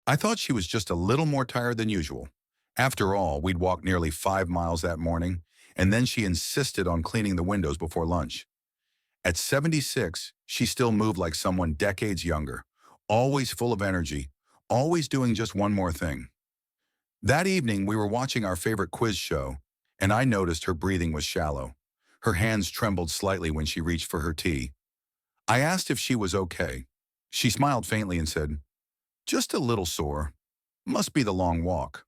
I thought she was just a little more tired than usual. After all, we'd walked nearly 5 miles that morning, and then she insisted on cleaning the windows before lunch. At 76, she still moved like someone decades younger, always full of energy, always doing just one more thing. That evening, we were watching our favorite quiz show, and I noticed her breathing was shallow. Her hands trembled slightly when she reached for her tea. I asked if she was okay. She smiled faintly and said, "Just a little sore. Must be the long walk."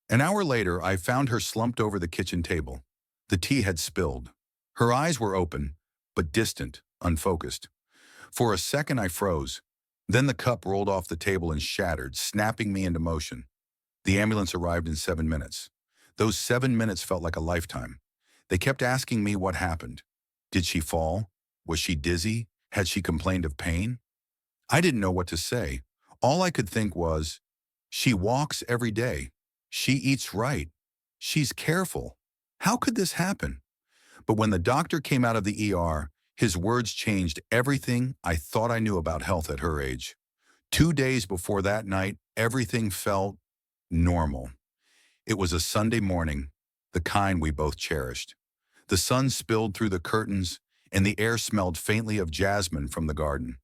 An hour later, I found her slumped over the kitchen table. The tea had spilled. Her eyes were open, but distant, unfocused. For a second, I froze. Then the cup rolled off the table and shattered, snapping me into motion. The ambulance arrived in 7 minutes. Those 7 minutes felt like a lifetime. They kept asking me what happened. Did she fall? Was she dizzy? Had she complained of pain? I didn't know what to say. All I could think was, she walks every day. She eats right. She's careful. How could this happen? But when the doctor came out of the ER, his words changed everything I thought I knew about health at her age. 2 days before that night, everything felt normal. It was a Sunday morning, the kind we both cherished. The sun spilled through the curtains, and the air smelled faintly of jasmine from the garden.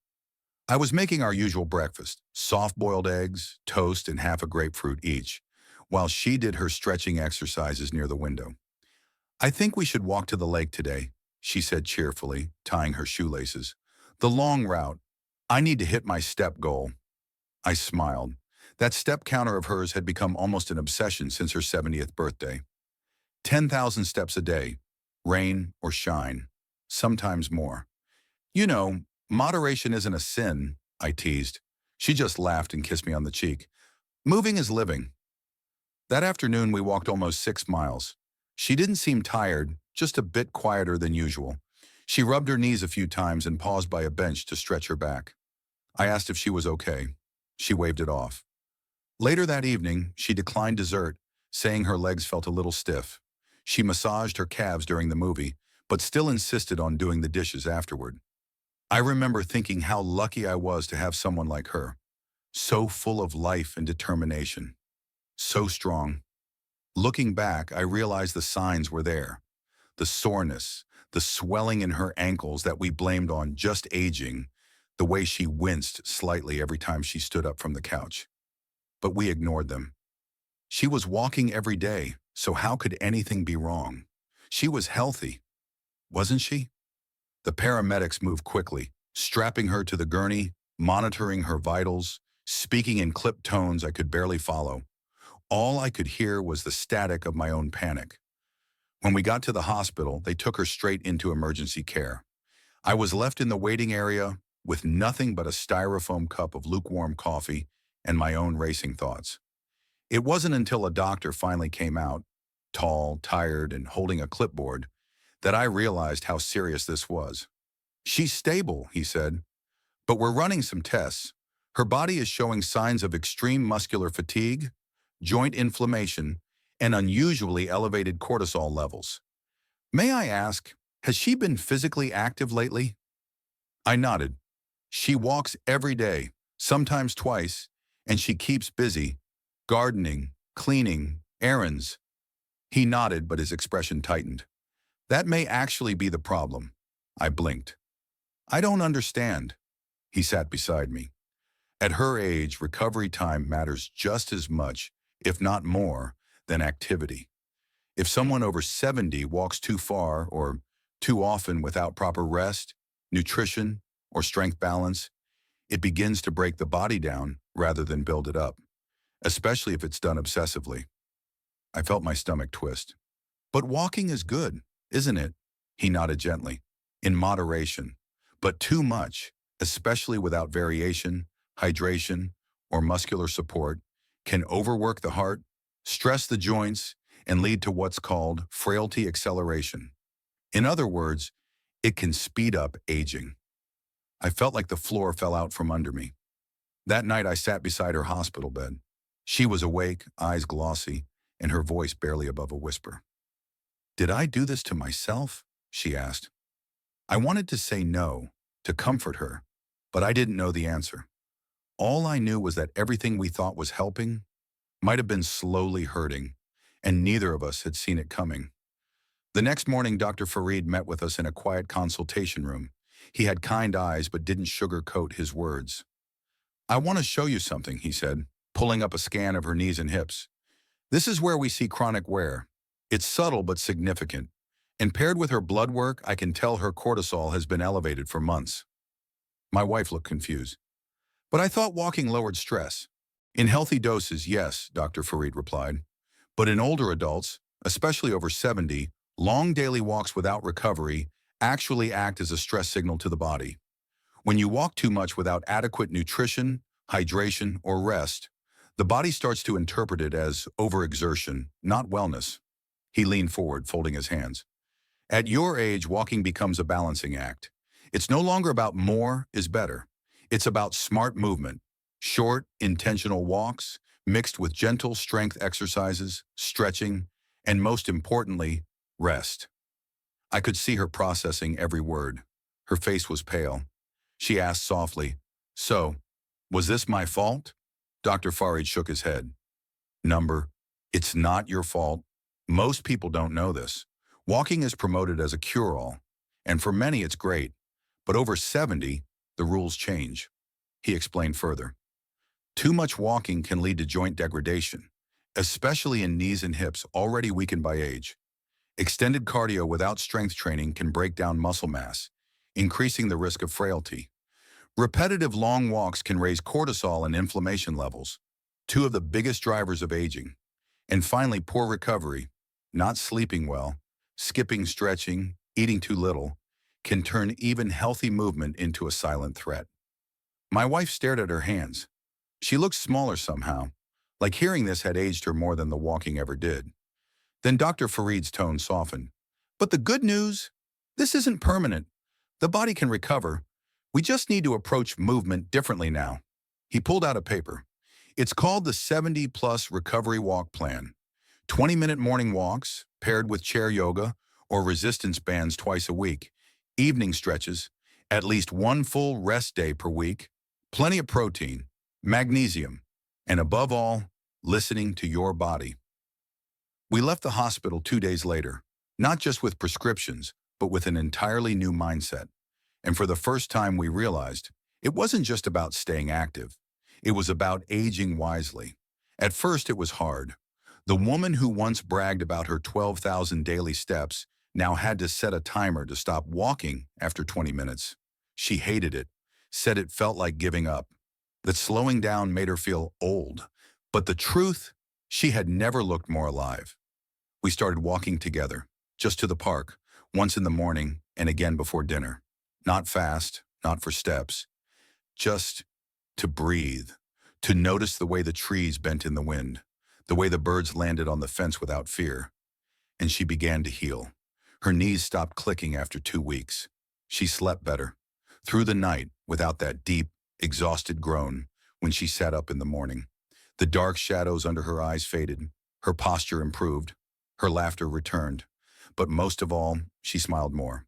I was making our usual breakfast, soft-boiled eggs, toast, and half a grapefruit each, while she did her stretching exercises near the window. "I think we should walk to the lake today," she said cheerfully, tying her shoelaces. "The long route. I need to hit my step goal." I smiled. That step counter of hers had become almost an obsession since her 70th birthday. 10,000 steps a day, rain or shine, sometimes more. "You know, moderation isn't a sin," I teased. She just laughed and kissed me on the cheek. "Moving is living." That afternoon, we walked almost 6 miles. She didn't seem tired, just a bit quieter than usual. She rubbed her knees a few times and paused by a bench to stretch her back. I asked if she was okay. She waved it off. Later that evening, she declined dessert, saying her legs felt a little stiff. She massaged her calves during the movie, but still insisted on doing the dishes afterward. I remember thinking how lucky I was to have someone like her, so full of life and determination, so strong. Looking back, I realized the signs were there. The soreness, the swelling in her ankles that we blamed on just aging, the way she winced slightly every time she stood up from the couch. But we ignored them. She was walking every day, so how could anything be wrong? She was healthy, wasn't she? The paramedics moved quickly, strapping her to the gurney, monitoring her vitals, speaking in clipped tones I could barely follow. All I could hear was the static of my own panic. When we got to the hospital, they took her straight into emergency care. I was left in the waiting area with nothing but a styrofoam cup of lukewarm coffee and my own racing thoughts. It wasn't until a doctor finally came out, tall, tired, and holding a clipboard, that I realized how serious this was. "She's stable," he said, "but we're running some tests. Her body is showing signs of extreme muscular fatigue, joint inflammation, and unusually elevated cortisol levels. May I ask, has she been physically active lately?" I nodded. "She walks every day, sometimes twice, and she keeps busy, gardening, cleaning, errands." He nodded, but his expression tightened. "That may actually be the problem." I blinked. "I don't understand." He sat beside me. At her age, recovery time matters just as much, if not more, than activity. If someone over 70 walks too far or too often without proper rest, nutrition, or strength balance, it begins to break the body down rather than build it up, especially if it's done obsessively. I felt my stomach twist. "But walking is good, isn't it?" He nodded gently. "In moderation. But too much, especially without variation, hydration, or muscular support, can overwork the heart, stress the joints, and lead to what's called frailty acceleration. In other words, it can speed up aging." I felt like the floor fell out from under me. That night I sat beside her hospital bed. She was awake, eyes glossy, and her voice barely above a whisper. "Did I do this to myself?" she asked. I wanted to say no, to comfort her, but I didn't know the answer. All I knew was that everything we thought was helping might have been slowly hurting, and neither of us had seen it coming. The next morning, Dr. Farid met with us in a quiet consultation room. He had kind eyes but didn't sugarcoat his words. "I want to show you something," he said, pulling up a scan of her knees and hips. "This is where we see chronic wear. It's subtle but significant. And paired with her blood work, I can tell her cortisol has been elevated for months." My wife looked confused. "But I thought walking lowered stress." "In healthy doses, yes," Dr. Farid replied. "But in older adults, especially over 70, long daily walks without recovery actually act as a stress signal to the body. When you walk too much without adequate nutrition, hydration, or rest, the body starts to interpret it as overexertion, not wellness." He leaned forward, folding his hands. "At your age, walking becomes a balancing act. It's no longer about more is better. It's about smart movement, short, intentional walks, mixed with gentle strength exercises, stretching, and most importantly, rest." I could see her processing every word. Her face was pale. She asked softly, "So, was this my fault?" Dr. Farid shook his head. "Number, it's not your fault. Most people don't know this. Walking is promoted as a cure-all, and for many it's great. But over 70, the rules change." He explained further. "Too much walking can lead to joint degradation, especially in knees and hips already weakened by age. Extended cardio without strength training can break down muscle mass, increasing the risk of frailty. Repetitive long walks can raise cortisol and inflammation levels, two of the biggest drivers of aging. And finally, poor recovery, not sleeping well, skipping stretching, eating too little, can turn even healthy movement into a silent threat." My wife stared at her hands. She looked smaller somehow, like hearing this had aged her more than the walking ever did. Then Dr. Farid's tone softened. "But the good news? This isn't permanent. The body can recover. We just need to approach movement differently now." He pulled out a paper. "It's called the 70-plus Recovery Walk Plan. 20-minute morning walks, paired with chair yoga or resistance bands twice a week, evening stretches, at least one full rest day per week, plenty of protein, magnesium, and above all, listening to your body." We left the hospital 2 days later, not just with prescriptions, but with an entirely new mindset. And for the first time we realized, it wasn't just about staying active. It was about aging wisely. At first it was hard. The woman who once bragged about her 12,000 daily steps now had to set a timer to stop walking after 20 minutes. She hated it, said it felt like giving up, that slowing down made her feel old. But the truth, she had never looked more alive. We started walking together, just to the park, once in the morning and again before dinner. Not fast, not for steps, just to breathe, to notice the way the trees bent in the wind, the way the birds landed on the fence without fear. And she began to heal. Her knees stopped clicking after 2 weeks. She slept better, through the night without that deep, exhausted groan when she sat up in the morning. The dark shadows under her eyes faded, her posture improved, her laughter returned, but most of all, she smiled more.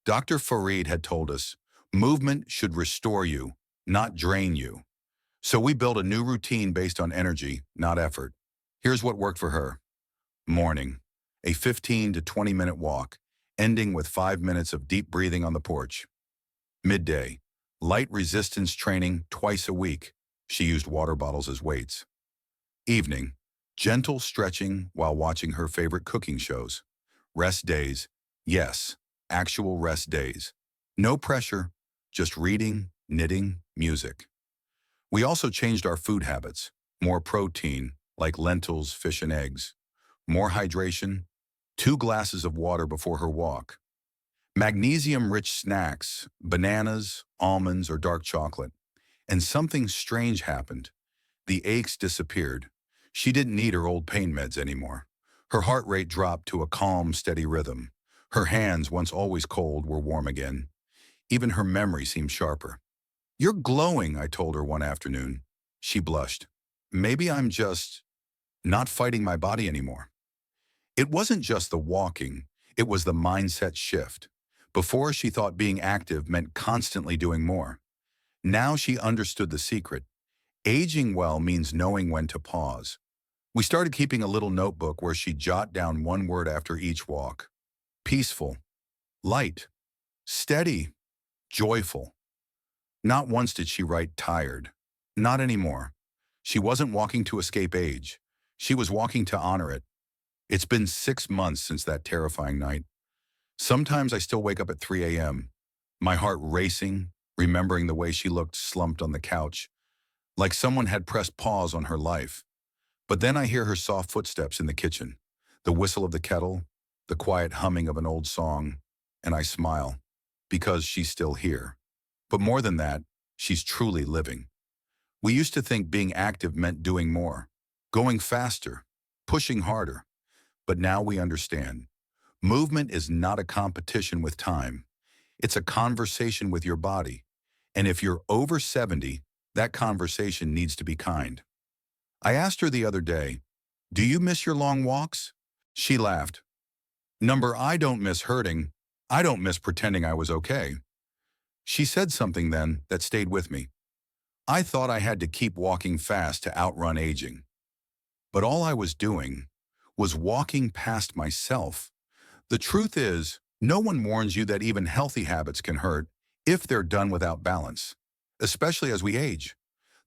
Dr. Farid had told us, movement should restore you, not drain you. So we built a new routine based on energy, not effort. Here's what worked for her. Morning, a 15 to 20-minute walk, ending with 5 minutes of deep breathing on the porch. Midday, light resistance training twice a week. She used water bottles as weights. Evening, gentle stretching while watching her favorite cooking shows. Rest days, yes, actual rest days. No pressure, just reading, knitting, music. We also changed our food habits. More protein, like lentils, fish, and eggs. More hydration, 2 glasses of water before her walk. Magnesium-rich snacks, bananas, almonds, or dark chocolate. And something strange happened. The aches disappeared. She didn't need her old pain meds anymore. Her heart rate dropped to a calm, steady rhythm. Her hands, once always cold, were warm again. Even her memory seemed sharper. "You're glowing," I told her one afternoon. She blushed. "Maybe I'm just not fighting my body anymore." It wasn't just the walking, it was the mindset shift. Before, she thought being active meant constantly doing more. Now she understood the secret. Aging well means knowing when to pause. We started keeping a little notebook where she'd jot down one word after each walk. Peaceful, light, steady, joyful. Not once did she write tired. Not anymore. She wasn't walking to escape age. She was walking to honor it. It's been 6 months since that terrifying night. Sometimes I still wake up at 3 a.m., my heart racing, remembering the way she looked slumped on the couch, like someone had pressed pause on her life. But then I hear her soft footsteps in the kitchen, the whistle of the kettle, the quiet humming of an old song, and I smile, because she's still here. But more than that, she's truly living. We used to think being active meant doing more, going faster, pushing harder. But now we understand. Movement is not a competition with time. It's a conversation with your body. And if you're over 70, that conversation needs to be kind. I asked her the other day, "Do you miss your long walks?" She laughed. I don't miss hurting. I don't miss pretending I was okay." She said something then that stayed with me. I thought I had to keep walking fast to outrun aging. But all I was doing was walking past myself. The truth is, no one warns you that even healthy habits can hurt if they're done without balance, especially as we age.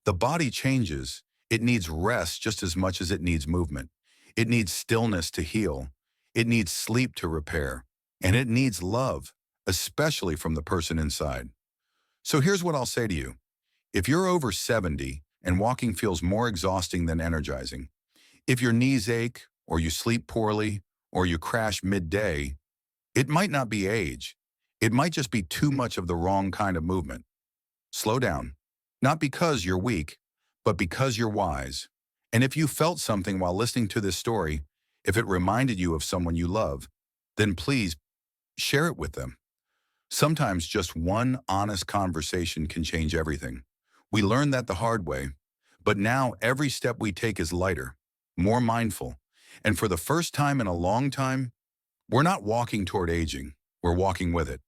The body changes. It needs rest just as much as it needs movement. It needs stillness to heal. It needs sleep to repair. And it needs love, especially from the person inside. So here's what I'll say to you. If you're over 70 and walking feels more exhausting than energizing, if your knees ache, or you sleep poorly, or you crash midday, it might not be age. It might just be too much of the wrong kind of movement. Slow down. Not because you're weak, but because you're wise. And if you felt something while listening to this story, if it reminded you of someone you love, then please share it with them. Sometimes just one honest conversation can change everything. We learned that the hard way, but now every step we take is lighter, more mindful, and for the first time in a long time, we're not walking toward aging, we're walking with it.